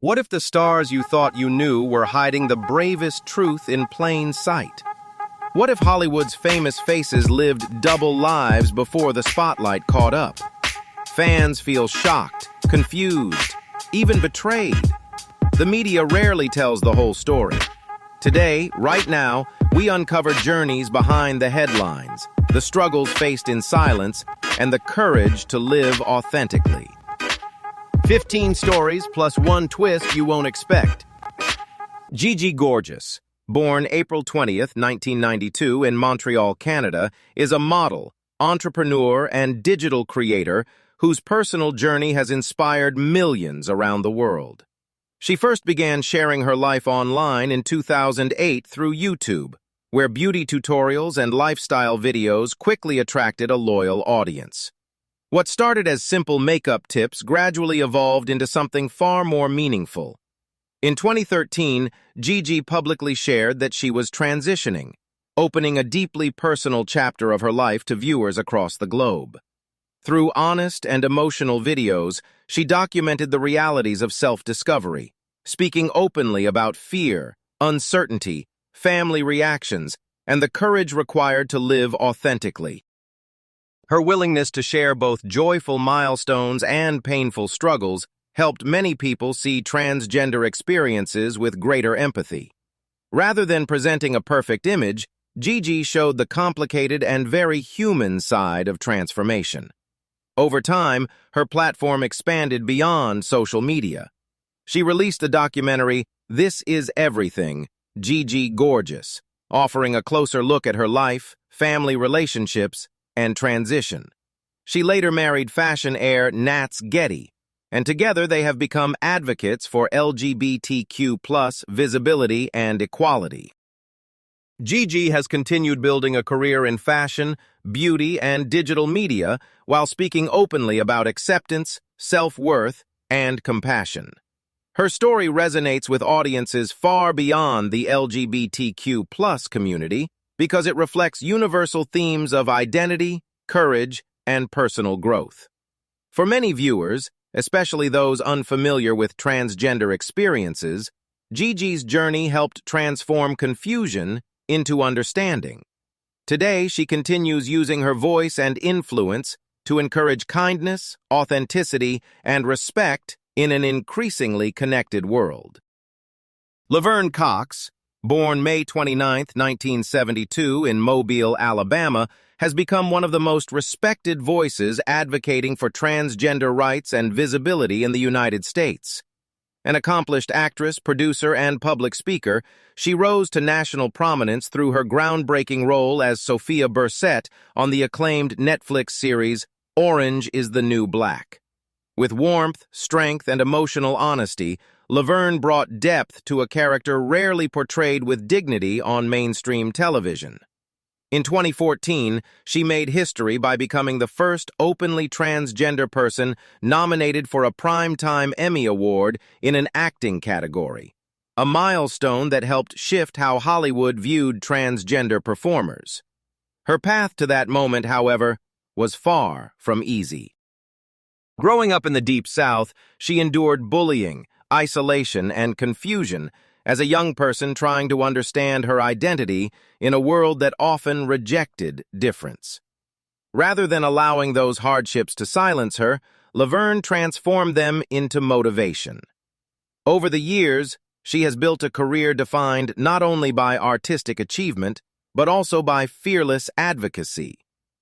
What if the stars you thought you knew were hiding the bravest truth in plain sight? What if Hollywood's famous faces lived double lives before the spotlight caught up? Fans feel shocked, confused, even betrayed. The media rarely tells the whole story. Today, right now, we uncover journeys behind the headlines, the struggles faced in silence, and the courage to live authentically. 15 stories plus one twist you won't expect. Gigi Gorgeous, born April 20th, 1992 in Montreal, Canada, is a model, entrepreneur, and digital creator whose personal journey has inspired millions around the world. She first began sharing her life online in 2008 through YouTube, where beauty tutorials and lifestyle videos quickly attracted a loyal audience. What started as simple makeup tips gradually evolved into something far more meaningful. In 2013, Gigi publicly shared that she was transitioning, opening a deeply personal chapter of her life to viewers across the globe. Through honest and emotional videos, she documented the realities of self-discovery, speaking openly about fear, uncertainty, family reactions, and the courage required to live authentically. Her willingness to share both joyful milestones and painful struggles helped many people see transgender experiences with greater empathy. Rather than presenting a perfect image, Gigi showed the complicated and very human side of transformation. Over time, her platform expanded beyond social media. She released the documentary This Is Everything, Gigi Gorgeous, offering a closer look at her life, family relationships, and transition. She later married fashion heir Nats Getty, and together they have become advocates for LGBTQ+ visibility and equality. Gigi has continued building a career in fashion, beauty, and digital media while speaking openly about acceptance, self-worth, and compassion. Her story resonates with audiences far beyond the LGBTQ+ community because it reflects universal themes of identity, courage, and personal growth. For many viewers, especially those unfamiliar with transgender experiences, Gigi's journey helped transform confusion into understanding. Today, she continues using her voice and influence to encourage kindness, authenticity, and respect in an increasingly connected world. Laverne Cox, born May 29, 1972 in Mobile, Alabama, has become one of the most respected voices advocating for transgender rights and visibility in the United States. An accomplished actress, producer, and public speaker, she rose to national prominence through her groundbreaking role as Sophia Bursette on the acclaimed Netflix series Orange is the New Black. With warmth, strength, and emotional honesty, Laverne brought depth to a character rarely portrayed with dignity on mainstream television. In 2014, she made history by becoming the first openly transgender person nominated for a Primetime Emmy Award in an acting category, a milestone that helped shift how Hollywood viewed transgender performers. Her path to that moment, however, was far from easy. Growing up in the Deep South, she endured bullying, isolation, and confusion as a young person trying to understand her identity in a world that often rejected difference. Rather than allowing those hardships to silence her, Laverne transformed them into motivation. Over the years, she has built a career defined not only by artistic achievement, but also by fearless advocacy.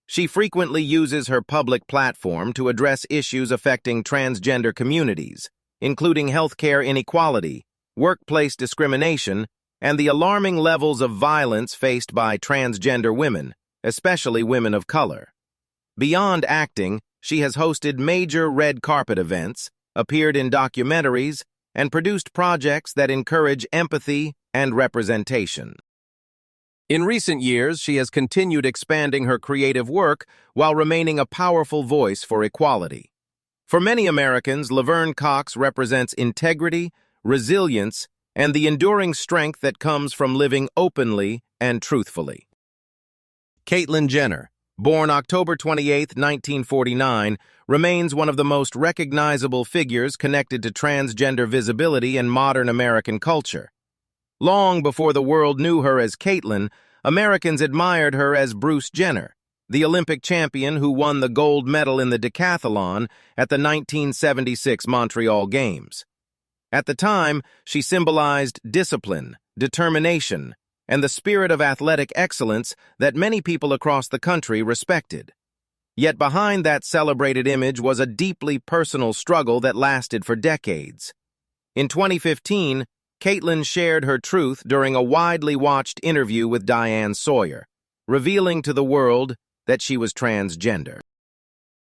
She frequently uses her public platform to address issues affecting transgender communities, including healthcare inequality, workplace discrimination, and the alarming levels of violence faced by transgender women, especially women of color. Beyond acting, she has hosted major red carpet events, appeared in documentaries, and produced projects that encourage empathy and representation. In recent years, she has continued expanding her creative work while remaining a powerful voice for equality. For many Americans, Laverne Cox represents integrity, resilience, and the enduring strength that comes from living openly and truthfully. Caitlyn Jenner, born October 28, 1949, remains one of the most recognizable figures connected to transgender visibility in modern American culture. Long before the world knew her as Caitlyn, Americans admired her as Bruce Jenner, the Olympic champion who won the gold medal in the decathlon at the 1976 Montreal Games. At the time, she symbolized discipline, determination, and the spirit of athletic excellence that many people across the country respected. Yet behind that celebrated image was a deeply personal struggle that lasted for decades. In 2015, Caitlyn shared her truth during a widely watched interview with Diane Sawyer, revealing to the world that she was transgender.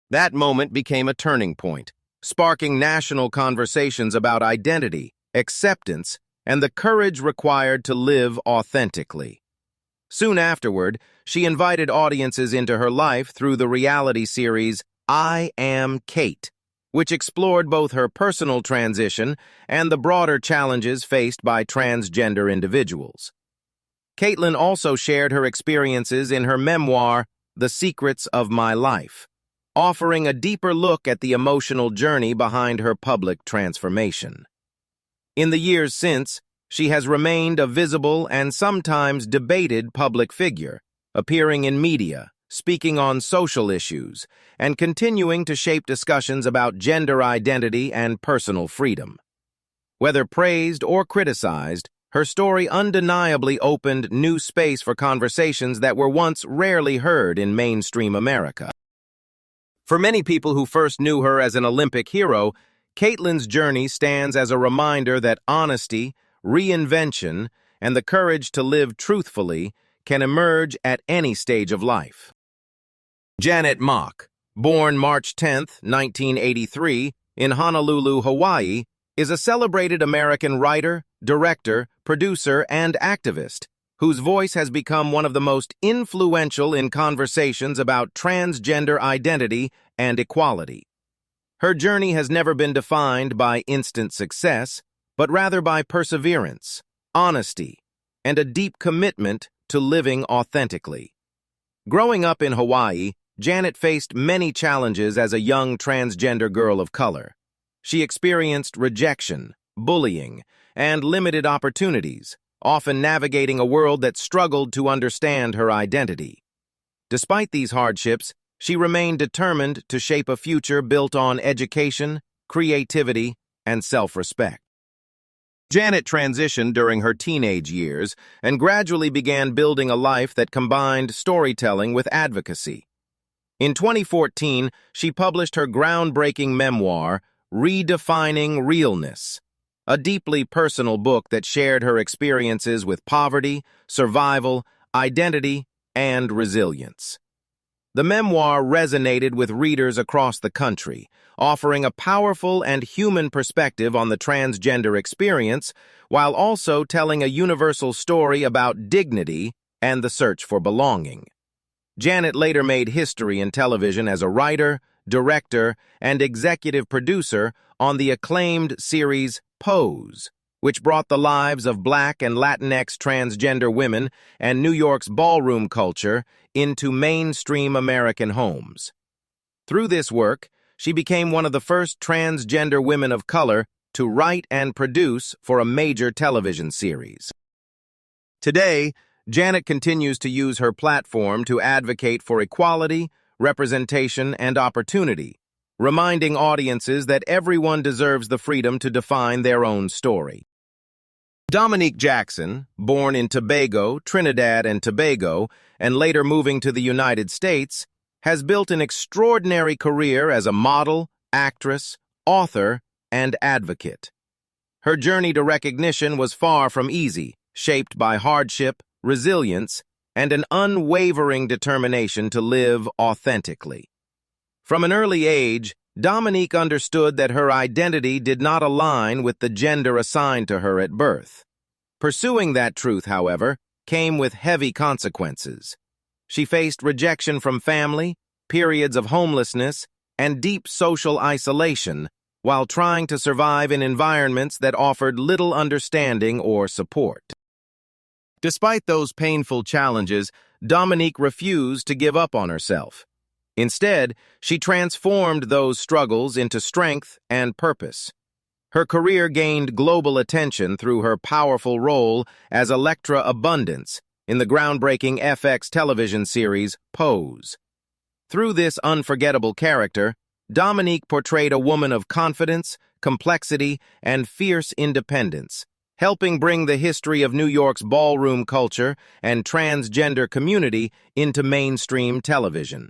That moment became a turning point, sparking national conversations about identity, acceptance, and the courage required to live authentically. Soon afterward, she invited audiences into her life through the reality series I Am Kate, which explored both her personal transition and the broader challenges faced by transgender individuals. Caitlyn also shared her experiences in her memoir, The Secrets of My Life, offering a deeper look at the emotional journey behind her public transformation. In the years since, she has remained a visible and sometimes debated public figure, appearing in media, speaking on social issues, and continuing to shape discussions about gender identity and personal freedom. Whether praised or criticized, her story undeniably opened new space for conversations that were once rarely heard in mainstream America. For many people who first knew her as an Olympic hero, Caitlyn's journey stands as a reminder that honesty, reinvention, and the courage to live truthfully can emerge at any stage of life. Janet Mock, born March 10, 1983, in Honolulu, Hawaii, is a celebrated American writer, director, producer, and activist whose voice has become one of the most influential in conversations about transgender identity and equality. Her journey has never been defined by instant success, but rather by perseverance, honesty, and a deep commitment to living authentically. Growing up in Hawaii, Janet faced many challenges as a young transgender girl of color. She experienced rejection, bullying, and limited opportunities, often navigating a world that struggled to understand her identity. Despite these hardships, she remained determined to shape a future built on education, creativity, and self-respect. Janet transitioned during her teenage years and gradually began building a life that combined storytelling with advocacy. In 2014, she published her groundbreaking memoir, Redefining Realness, a deeply personal book that shared her experiences with poverty, survival, identity, and resilience. The memoir resonated with readers across the country, offering a powerful and human perspective on the transgender experience, while also telling a universal story about dignity and the search for belonging. Janet later made history in television as a writer, director, and executive producer on the acclaimed series Pose, which brought the lives of Black and Latinx transgender women and New York's ballroom culture into mainstream American homes. Through this work, she became one of the first transgender women of color to write and produce for a major television series. Today, Janet continues to use her platform to advocate for equality, representation, and opportunity, reminding audiences that everyone deserves the freedom to define their own story. Dominique Jackson, born in Tobago, Trinidad and Tobago, and later moving to the United States, has built an extraordinary career as a model, actress, author, and advocate. Her journey to recognition was far from easy, shaped by hardship, resilience, and an unwavering determination to live authentically. From an early age, Dominique understood that her identity did not align with the gender assigned to her at birth. Pursuing that truth, however, came with heavy consequences. She faced rejection from family, periods of homelessness, and deep social isolation, while trying to survive in environments that offered little understanding or support. Despite those painful challenges, Dominique refused to give up on herself. Instead, she transformed those struggles into strength and purpose. Her career gained global attention through her powerful role as Electra Abundance in the groundbreaking FX television series Pose. Through this unforgettable character, Dominique portrayed a woman of confidence, complexity, and fierce independence, helping bring the history of New York's ballroom culture and transgender community into mainstream television.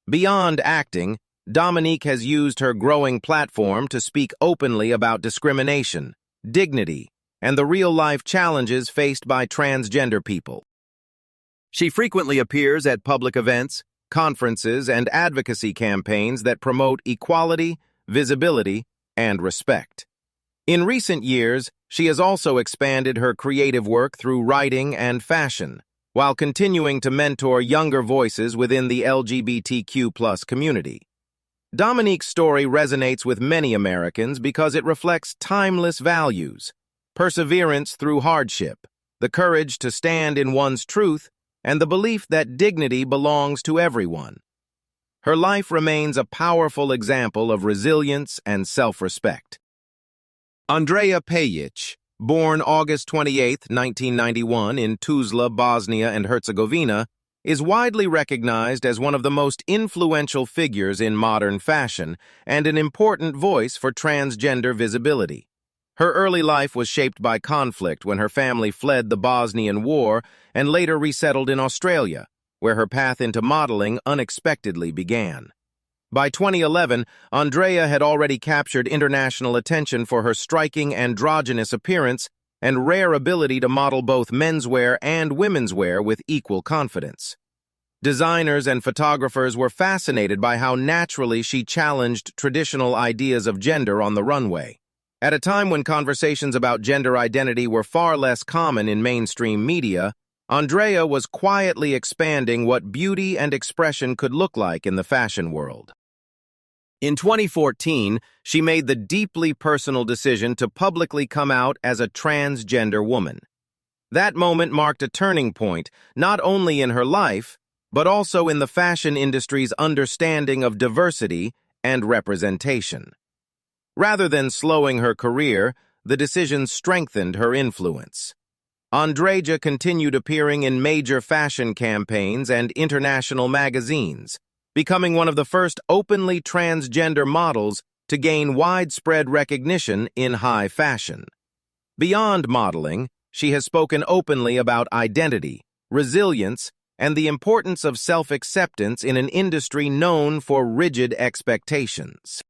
Beyond acting, Dominique has used her growing platform to speak openly about discrimination, dignity, and the real-life challenges faced by transgender people. She frequently appears at public events, conferences, and advocacy campaigns that promote equality, visibility, and respect. In recent years, she has also expanded her creative work through writing and fashion, while continuing to mentor younger voices within the LGBTQ+ community. Dominique's story resonates with many Americans because it reflects timeless values, perseverance through hardship, the courage to stand in one's truth, and the belief that dignity belongs to everyone. Her life remains a powerful example of resilience and self-respect. Andreja Pejić, born August 28, 1991 in Tuzla, Bosnia and Herzegovina, is widely recognized as one of the most influential figures in modern fashion and an important voice for transgender visibility. Her early life was shaped by conflict when her family fled the Bosnian War and later resettled in Australia, where her path into modeling unexpectedly began. By 2011, Andreja had already captured international attention for her striking androgynous appearance and rare ability to model both menswear and womenswear with equal confidence. Designers and photographers were fascinated by how naturally she challenged traditional ideas of gender on the runway. At a time when conversations about gender identity were far less common in mainstream media, Andreja was quietly expanding what beauty and expression could look like in the fashion world. In 2014, she made the deeply personal decision to publicly come out as a transgender woman. That moment marked a turning point, not only in her life, but also in the fashion industry's understanding of diversity and representation. Rather than slowing her career, the decision strengthened her influence. Andreja continued appearing in major fashion campaigns and international magazines, becoming one of the first openly transgender models to gain widespread recognition in high fashion. Beyond modeling, she has spoken openly about identity, resilience, and the importance of self-acceptance in an industry known for rigid expectations.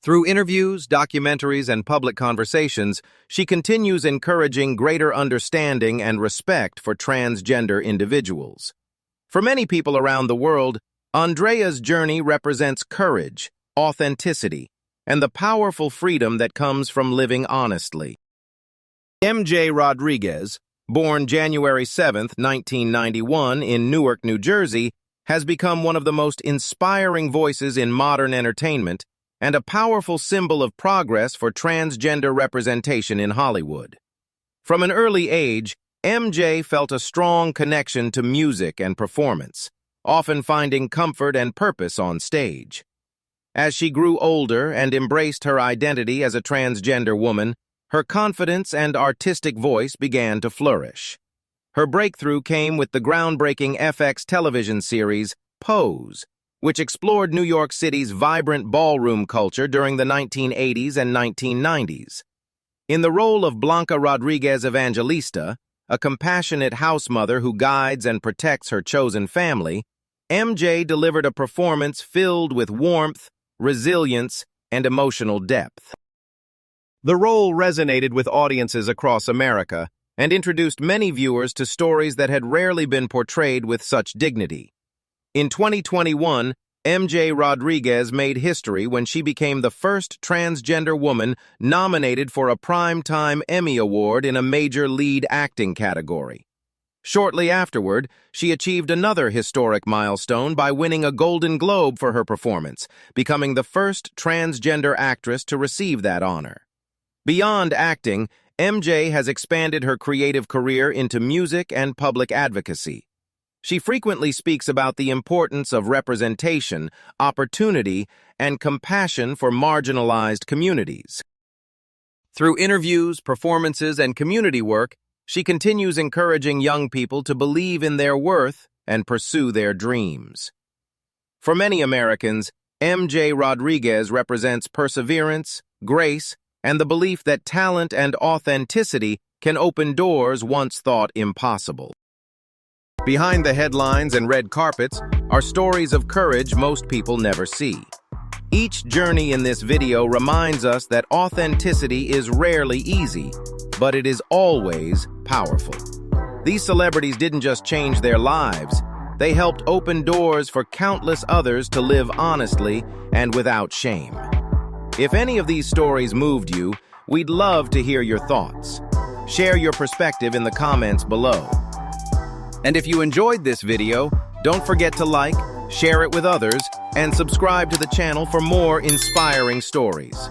Through interviews, documentaries, and public conversations, she continues encouraging greater understanding and respect for transgender individuals. For many people around the world, Andreja's journey represents courage, authenticity, and the powerful freedom that comes from living honestly. MJ Rodriguez, born January 7, 1991 in Newark, New Jersey, has become one of the most inspiring voices in modern entertainment and a powerful symbol of progress for transgender representation in Hollywood. From an early age, MJ felt a strong connection to music and performance, often finding comfort and purpose on stage. As she grew older and embraced her identity as a transgender woman, her confidence and artistic voice began to flourish. Her breakthrough came with the groundbreaking FX television series Pose, which explored New York City's vibrant ballroom culture during the 1980s and 1990s. In the role of Blanca Rodriguez Evangelista, a compassionate house mother who guides and protects her chosen family, MJ delivered a performance filled with warmth, resilience, and emotional depth. The role resonated with audiences across America and introduced many viewers to stories that had rarely been portrayed with such dignity. In 2021, MJ Rodriguez made history when she became the first transgender woman nominated for a Primetime Emmy Award in a major lead acting category. Shortly afterward, she achieved another historic milestone by winning a Golden Globe for her performance, becoming the first transgender actress to receive that honor. Beyond acting, MJ has expanded her creative career into music and public advocacy. She frequently speaks about the importance of representation, opportunity, and compassion for marginalized communities. Through interviews, performances, and community work, she continues encouraging young people to believe in their worth and pursue their dreams. For many Americans, MJ Rodriguez represents perseverance, grace, and the belief that talent and authenticity can open doors once thought impossible. Behind the headlines and red carpets are stories of courage most people never see. Each journey in this video reminds us that authenticity is rarely easy, but it is always powerful. These celebrities didn't just change their lives, they helped open doors for countless others to live honestly and without shame. If any of these stories moved you, we'd love to hear your thoughts. Share your perspective in the comments below. And if you enjoyed this video, don't forget to like, share it with others, and subscribe to the channel for more inspiring stories.